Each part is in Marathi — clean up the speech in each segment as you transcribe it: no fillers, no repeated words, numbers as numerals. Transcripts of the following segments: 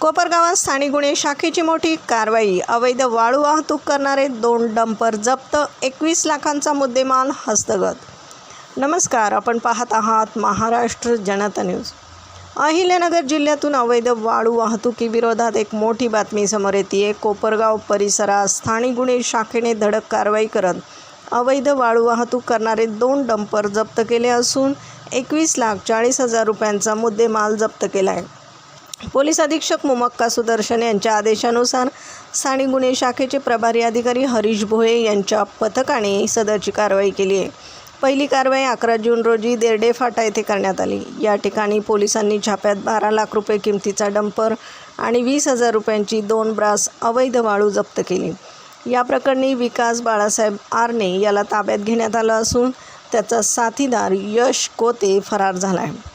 कोपरगावात स्थानिक गुन्हे शाखेची मोठी कारवाई। अवैध वाळू वाहतूक करणारे 2 डंपर जप्त, 21 लाखांचा मुद्देमाल हस्तगत। नमस्कार, आपण पाहत आहात महाराष्ट्र जनता न्यूज। अहिल्यानगर जिल्ह्यातून अवैध वाळू वाहतुकीविरोधात एक मोठी बातमी समोर येते। कोपरगाव परिसरात स्थानिक गुन्हे शाखेने धडक कारवाई करत अवैध वाळू वाहतूक करणारे 2 डंपर जप्त केले असून 21,40,000 रुपयांचा मुद्देमाल जप्त केला आहे। पोलीस अधीक्षक मुमक्का सुदर्शन यांच्या आदेशानुसार स्थानिक गुन्हे शाखेचे प्रभारी अधिकारी हरीश भोये यांच्या पथकाने सदरची कारवाई केली आहे। पहिली कारवाई 11 जून रोजी देर्डे फाटा येथे करण्यात आली। या ठिकाणी पोलिसांनी छाप्यात 12 लाख रुपये किमतीचा डंपर आणि 20,000 रुपयांची 2 ब्रास अवैध वाळू जप्त केली। या प्रकरणी विकास बाळासाहेब आरणे याला ताब्यात घेण्यात आलं असून त्याचा साथीदार यश कोते फरार झाला आहे।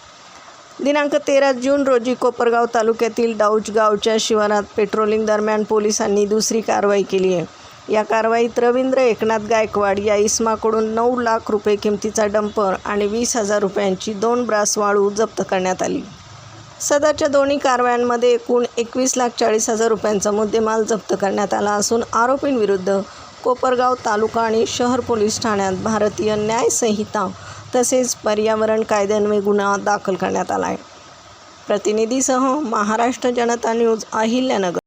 दिनांक 13 जून रोजी कोपरगाव तालुक्यातील डाऊज गावच्या शिवारात पेट्रोलिंग दरम्यान पोलिसांनी दुसरी कारवाई केली आहे। या कारवाईत रवींद्र एकनाथ गायकवाड या इसमाकडून 9 लाख रुपये किमतीचा डंपर आणि 20,000 रुपयांची 2 ब्रास वाळू जप्त करण्यात आली। सदरच्या दोन्ही कारवायांमध्ये एकूण 21,40,000 रुपयांचा मुद्देमाल जप्त करण्यात आला असून आरोपींविरुद्ध कोपरगाव तालुका आणि शहर पोलीस ठाण्यात भारतीय न्याय संहिता तसेच पर्यावरण कायद्यान्वये गुन्हा दाखल करण्यात आला आहे। प्रतिनिधीसह महाराष्ट्र जनता न्यूज, अहिल्यानगर।